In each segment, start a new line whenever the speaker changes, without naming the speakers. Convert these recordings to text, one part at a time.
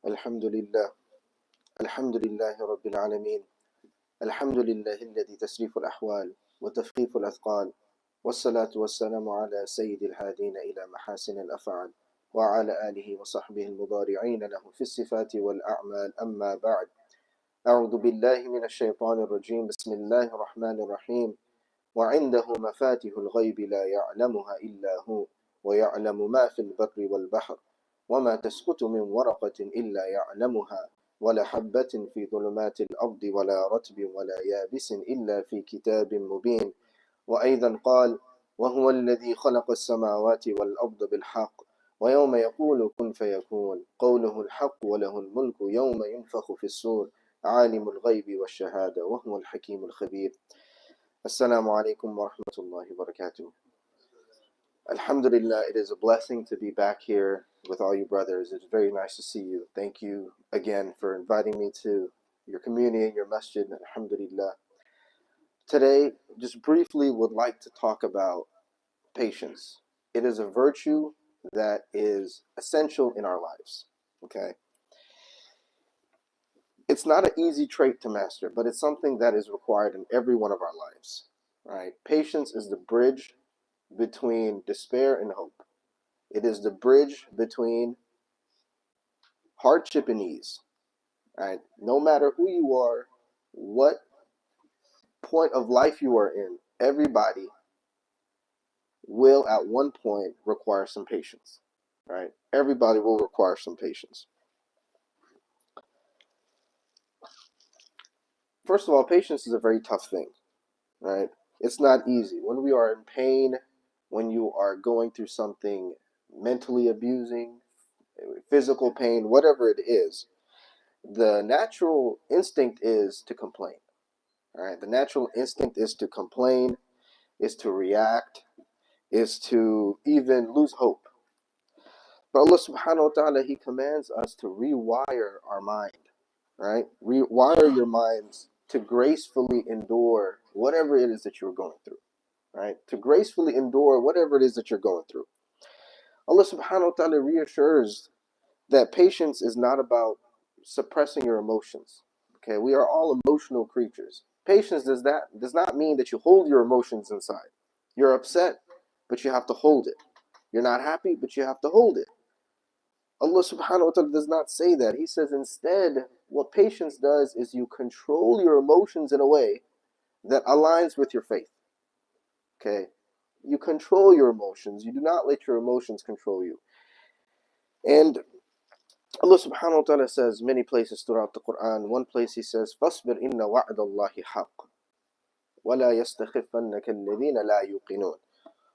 الحمد لله الحمد لله رب العالمين. الحمد لله الذي تسريف الأحوال وتفخيف الأثقال، والصلاة والسلام على سيد الهادين إلى محاسن الأفعال، وعلى آله وصحبه المضارعين له في الصفات والأعمال. أما بعد، أعوذ بالله من الشيطان الرجيم. بسم الله الرحمن الرحيم. وعنده مفاتح الغيب لا يعلمها إلا هو، ويعلم ما في البر والبحر، وما تسقط من ورقة إلا يعلمها، ولا حبة في ظلمات الأرض ولا رطب ولا يابس إلا في كتاب مبين. وأيضا قال: وهو الذي خلق السماوات والأرض بالحق، ويوم يقول كن فيكون قوله الحق، وله الملك يوم ينفخ في الصور، عالم الغيب والشهادة وهو الحكيم الخبير. Assalamu alaikum wa rahmatullahi wa barakatuh. Alhamdulillah, it is a blessing to be back here with all you brothers. It's very nice to see you. Thank you again for inviting me to your community and your masjid. Alhamdulillah. Today, just briefly would like to talk about patience. It is a virtue that is essential in our lives. Okay? It's not an easy trait to master, but it's something that is required in every one of our lives. Right? Patience is the bridge between despair and hope. It is the bridge between hardship and ease. Right? No matter who you are, what point of life you are in, everybody will at one point require some patience. Right? Everybody will require some patience. First of all, patience is a very tough thing. Right? It's not easy. When we are in pain, when you are going through something mentally abusing, physical pain, whatever it is, the natural instinct is to complain. All right, the natural instinct is to complain, is to react, is to even lose hope. But Allah subhanahu wa ta'ala, He commands us to rewire our mind. Right? Rewire your minds to gracefully endure whatever it is that you're going through. Right? To gracefully endure whatever it is that you're going through. Allah subhanahu wa ta'ala reassures that patience is not about suppressing your emotions. Okay, we are all emotional creatures. Patience does not mean that you hold your emotions inside. You're upset, but you have to hold it. You're not happy, but you have to hold it. Allah subhanahu wa ta'ala does not say that. He says instead, what patience does is you control your emotions in a way that aligns with your faith. Okay? You control your emotions. You do not let your emotions control you. And Allah subhanahu wa ta'ala says many places throughout the Quran. One place He says, فَاصْبِرْ إِنَّ وَعْدَ اللَّهِ حَقٌّ وَلَا يَسْتَخِفَّنَّكَ الَّذِينَ لَا يُوقِنُونَ.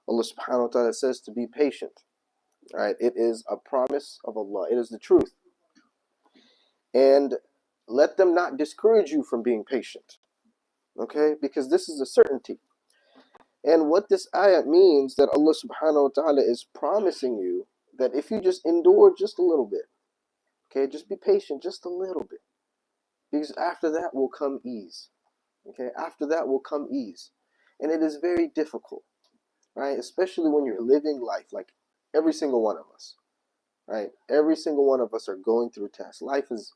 Allah subhanahu wa ta'ala says to be patient. Right? It is a promise of Allah. It is the truth. And let them not discourage you from being patient. Okay? Because this is a certainty. And what this ayat means, that Allah subhanahu wa ta'ala is promising you that if you just endure just a little bit, okay, just be patient just a little bit, because after that will come ease. Okay, after that will come ease. And it is very difficult, right? Especially when you're living life, like every single one of us, right? Every single one of us are going through tests. Life is,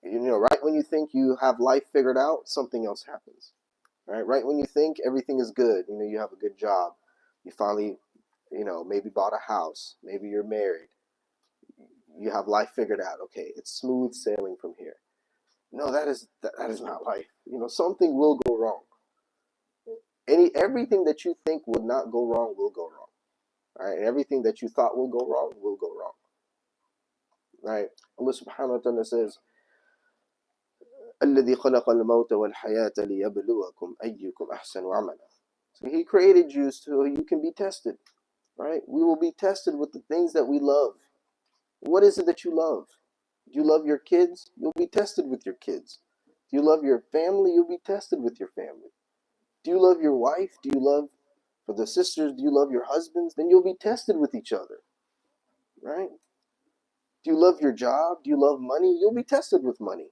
right when you think you have life figured out, something else happens. Right when you think everything is good, you have a good job, you finally, maybe bought a house, maybe you're married, you have life figured out. Okay, it's smooth sailing from here. No, that is not life. Something will go wrong. Everything that you think would not go wrong will go wrong. Right? And everything that you thought will go wrong will go wrong. Right? Allah subhanahu wa ta'ala says, الذي خلق الموت والحياة ليبلوكم أيكم أحسن عملا. So He created you so you can be tested. Right? We will be tested with the things that we love. What is it that you love? Do you love your kids? You'll be tested with your kids. Do you love your family? You'll be tested with your family. Do you love your wife? Do you love, for the sisters, do you love your husbands? Then you'll be tested with each other. Right? Do you love your job? Do you love money? You'll be tested with money.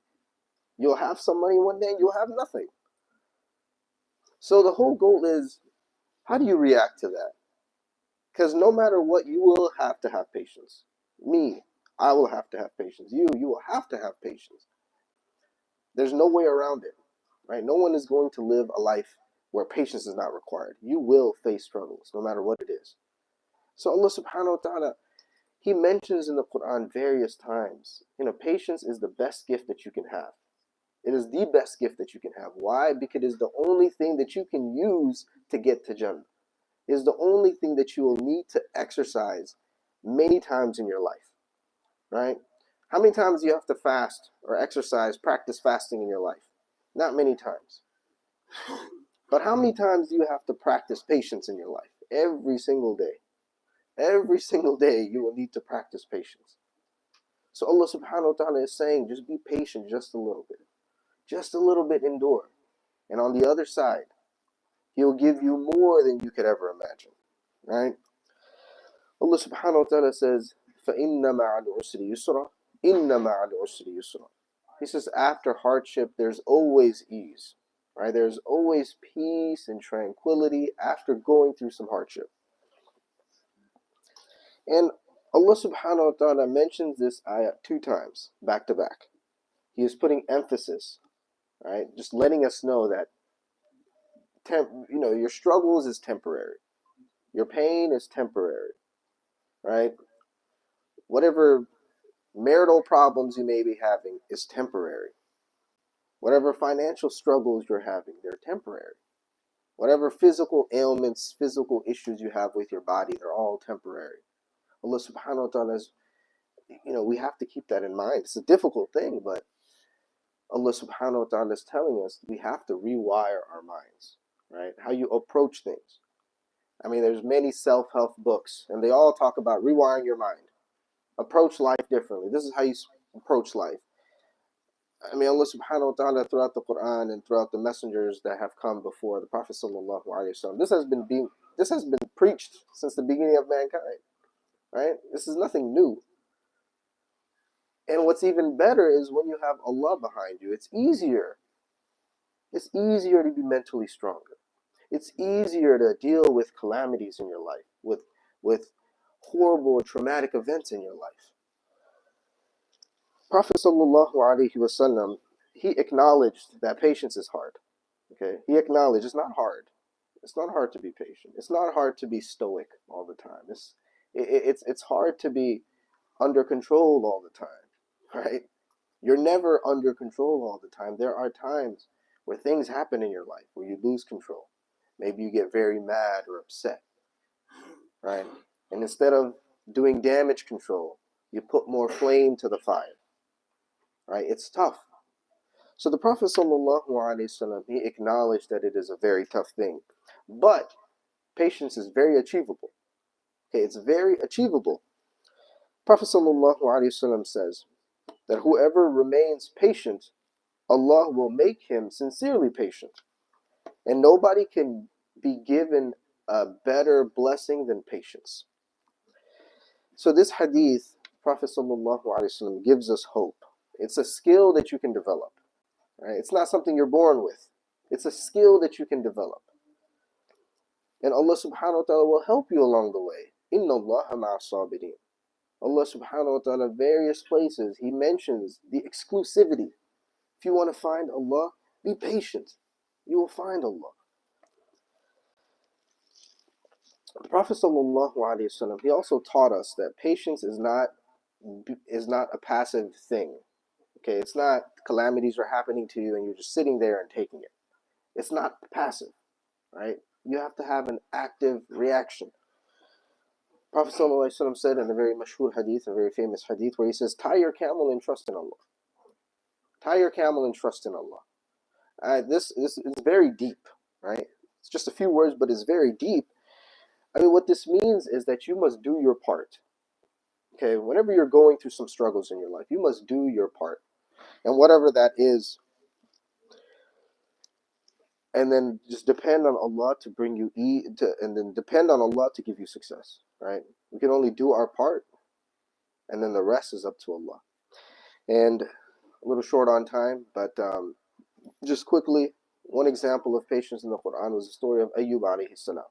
You'll have some money one day and you'll have nothing. So the whole goal is, how do you react to that? Because no matter what, you will have to have patience. Me, I will have to have patience. You will have to have patience. There's no way around it, right? No one is going to live a life where patience is not required. You will face struggles, no matter what it is. So Allah subhanahu wa ta'ala, He mentions in the Quran various times, patience is the best gift that you can have. It is the best gift that you can have. Why? Because it is the only thing that you can use to get to Jannah. It is the only thing that you will need to exercise many times in your life, right? How many times do you have to fast or exercise, practice fasting in your life? Not many times. But how many times do you have to practice patience in your life? Every single day. Every single day you will need to practice patience. So Allah subhanahu wa ta'ala is saying, just be patient just a little bit. Just a little bit, endure. And on the other side, He'll give you more than you could ever imagine. Right? Allah subhanahu wa ta'ala says, فَإِنَّ مَعَ الْعُسْرِ يُسْرًا إِنَّ مَعَ الْعُسْرِ يُسْرًا. He says, after hardship, there's always ease. Right? There's always peace and tranquility after going through some hardship. And Allah subhanahu wa ta'ala mentions this ayah 2 times, back to back. He is putting emphasis, right? Just letting us know that, your struggles is temporary. Your pain is temporary, right? Whatever marital problems you may be having is temporary. Whatever financial struggles you're having, they're temporary. Whatever physical ailments, physical issues you have with your body, they're all temporary. Allah subhanahu wa ta'ala is, we have to keep that in mind. It's a difficult thing, but Allah subhanahu wa ta'ala is telling us we have to rewire our minds, right? How you approach things. I mean, there's many self-help books, and they all talk about rewiring your mind. Approach life differently. This is how you approach life. I mean, Allah subhanahu wa ta'ala throughout the Quran and throughout the messengers that have come before, the Prophet sallallahu alaihi wasallam, this has been preached since the beginning of mankind, right? This is nothing new. And what's even better is when you have Allah behind you, it's easier. It's easier to be mentally stronger. It's easier to deal with calamities in your life, with horrible traumatic events in your life. Prophet sallallahu alaihi wasallam, he acknowledged that patience is hard. Okay, he acknowledged it's not hard. It's not hard to be patient. It's not hard to be stoic all the time. It's hard to be under control all the time, right? You're never under control all the time. There are times where things happen in your life where you lose control. Maybe you get very mad or upset, right? And instead of doing damage control, you put more flame to the fire, right? It's tough. So the Prophet sallallahu alaihi wasallam, he acknowledged that it is a very tough thing, but patience is very achievable. Okay, it's very achievable. Prophet sallallahu alaihi wasallam says that whoever remains patient, Allah will make him sincerely patient. And nobody can be given a better blessing than patience. So this hadith, Prophet sallallahu alaihi wasallam gives us hope. It's a skill that you can develop. Right? It's not something you're born with. It's a skill that you can develop. And Allah subhanahu wa ta'ala will help you along the way. Inna Allaha ma'a sabirin. Allah subhanahu wa ta'ala, various places, He mentions the exclusivity. If you want to find Allah, be patient. You will find Allah. The Prophet sallallahu alaihi wasallam, he also taught us that patience is not a passive thing. Okay, it's not calamities are happening to you and you're just sitting there and taking it. It's not passive, right? You have to have an active reaction. Prophet sallallahu alaihi wasallam said in a very mashhur hadith, a very famous hadith, where he says, tie your camel and trust in Allah. Tie your camel and trust in Allah. This is very deep, right? It's just a few words, but it's very deep. I mean, what this means is that you must do your part. Okay, whenever you're going through some struggles in your life, you must do your part. And whatever that is, and then just depend on Allah to bring you and then depend on Allah to give you success, right? We can only do our part, and then the rest is up to Allah. And a little short on time, but just quickly, one example of patience in the Quran was the story of Ayyub alayhi salam.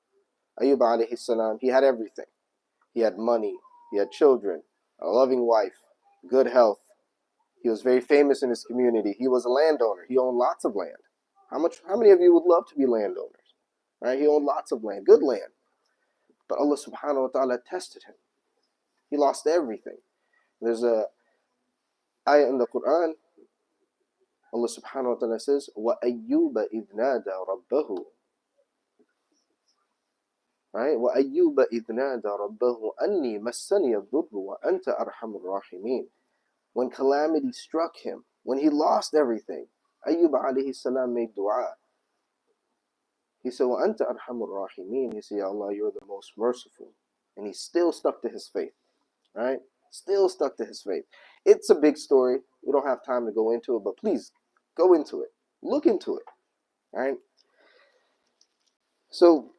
Ayyub alayhi salam, he had everything. He had money, he had children, a loving wife, good health. He was very famous in his community. He was a landowner. He owned lots of land. How many of you would love to be landowners? Right? He owned lots of land, good land. But Allah subhanahu wa ta'ala tested him. He lost everything. There's a ayah in the Quran. Allah subhanahu wa ta'ala says, وَأَيُّوبَ إِذْ نَادَى رَبَّهُ. Right? وَأَيُّوبَ إِذْ نَادَى رَبَّهُ أَنِّي مَسَّنِيَ الضُّرُّ وَأَنْتَ أَرْحَمُ الرَّاحِمِينَ. When calamity struck him, when he lost everything, Ayyub alayhi salam made dua. He said, وَأَنْتَ أَرْحَمُ الرَّاحِمِينَ. He said, Ya Allah, you're the most merciful. And he still stuck to his faith. Right? Still stuck to his faith. It's a big story. We don't have time to go into it, but please go into it. Look into it. Right? So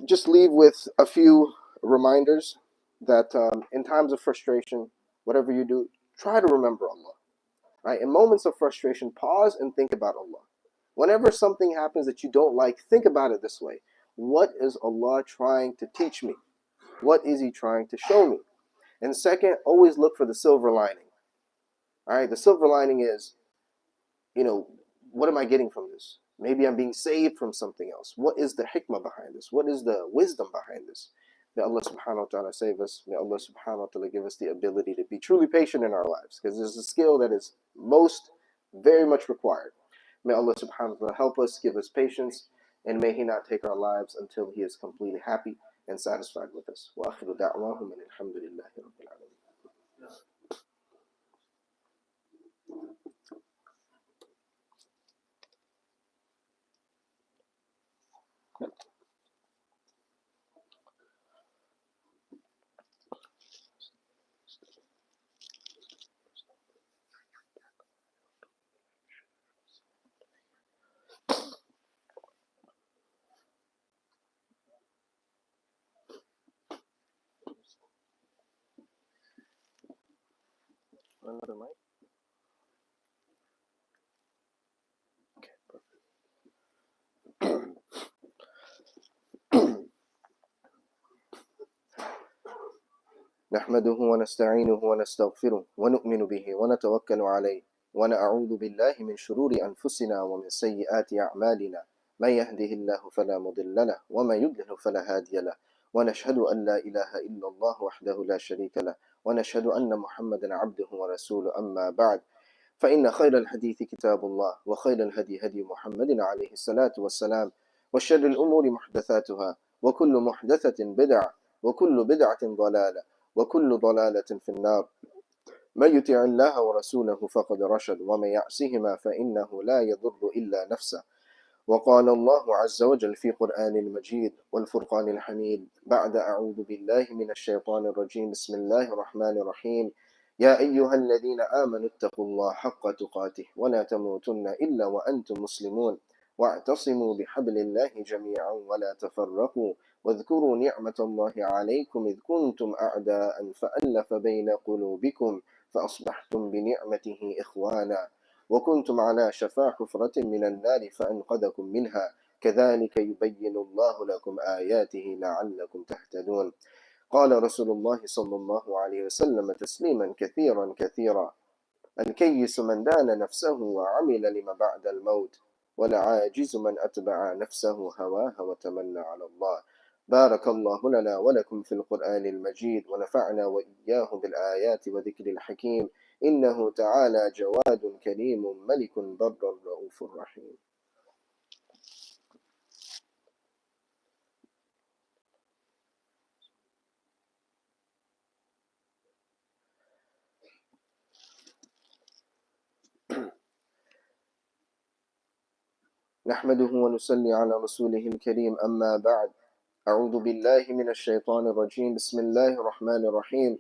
just leave with a few reminders that in times of frustration, whatever you do, try to remember Allah. Right? In moments of frustration, pause and think about Allah. Whenever something happens that you don't like, think about it this way. What is Allah trying to teach me? What is He trying to show me? And second, always look for the silver lining. All right, the silver lining is, what am I getting from this? Maybe I'm being saved from something else. What is the hikmah behind this? What is the wisdom behind this? May Allah subhanahu wa ta'ala save us. May Allah subhanahu wa ta'ala give us the ability to be truly patient in our lives, because this is a skill that is very much required. May Allah subhanahu wa ta'ala help us, give us patience, and may He not take our lives until He is completely happy and satisfied with us. Wa akhiru da'wahum and alhamdulillahi rabbil alamin. Another mic? Okay, perfect. نحمده ونستعينه ونستغفره ونؤمن به ونتوكل عليه ونعوذ بالله من شرور أنفسنا ومن سيئات أعمالنا من يهده الله فلا مضل له ومن يضلل فلا هادي له ونشهد أن لا إله إلا الله وحده لا شريك له ونشهد أن محمدا عبده ورسوله أما بعد فإن خير الحديث كتاب الله وخير الهدي هدي محمد عليه الصلاة والسلام وشر الأمور محدثاتها وكل محدثة بدعة وكل بدعة ضلالة وكل ضلالة في النار. من يطع الله ورسوله فقد رشد ومن يعصهما فإنه لا يضر إلا نفسه. وقال الله عز وجل في قرآن المجيد والفرقان الحميد بعد أعوذ بالله من الشيطان الرجيم بسم الله الرحمن الرحيم يا أيها الذين آمنوا اتقوا الله حق تقاته ولا تموتن إلا وأنتم مسلمون واعتصموا بحبل الله جميعا ولا تفرقوا واذكروا نعمة الله عليكم إذ كنتم أعداء فألف بين قلوبكم فأصبحتم بنعمته إخوانا وكنتم على شفا حفرة من النار فأنقذكم منها كذلك يبين الله لكم آياته لعلكم تهتدون. قال رسول الله صلى الله عليه وسلم تسليما كثيرا كثيرا الكيس من دان نفسه وعمل لما بعد الموت والعاجز من أتبع نفسه هواها وتمنى على الله. بارك الله لنا ولكم في القرآن المجيد ونفعنا وإياه بالآيات وذكر الحكيم إنه تعالى جواد كريم ملك بر رؤوف رحيم. نحمده ونصلي على رسوله الكريم أما بعد أعوذ بالله من الشيطان الرجيم بسم الله الرحمن الرحيم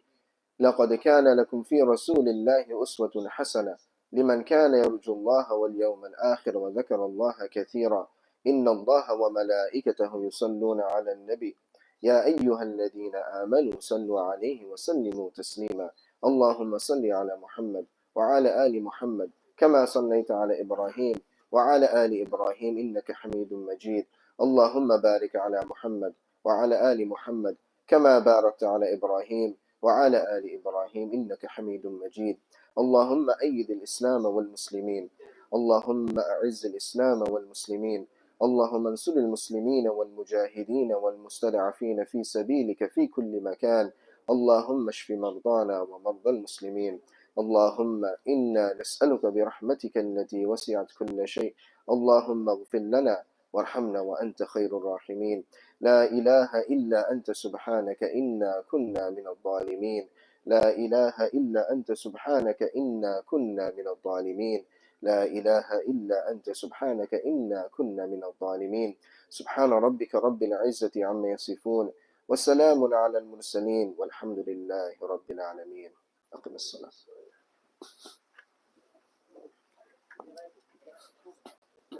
لقد كان لكم في رسول الله أسوة حسنة لمن كان يرجو الله واليوم الآخر وذكر الله كثيرا إن الله وملائكته يصلون على النبي يا أيها الذين آمنوا صلوا عليه وسلموا تسليما اللهم صل على محمد وعلى آل محمد كما صليت على إبراهيم وعلى آل إبراهيم إنك حميد مجيد اللهم بارك على محمد وعلى آل محمد كما باركت على إبراهيم وعلى آل إبراهيم إنك حميد مجيد. اللهم أيد الإسلام والمسلمين. اللهم أعز الإسلام والمسلمين. اللهم انصر المسلمين والمجاهدين والمستضعفين في سبيلك في كل مكان. اللهم اشف مرضانا ومرضى المسلمين. اللهم إنا نسألك برحمتك التي وسعت كل شيء. اللهم اغفر لنا وارحمنا وأنت خير الراحمين. لا إله إلا أنت سبحانك إنا كنا من الظالمين. لا إله إلا أنت سبحانك إنا كنا من الظالمين. لا إله إلا أنت سبحانك إنا كنا من الظالمين. سبحان ربك رب العزة عما يصفون، وسلام على المرسلين، والحمد لله رب العالمين. أقم الصلاة.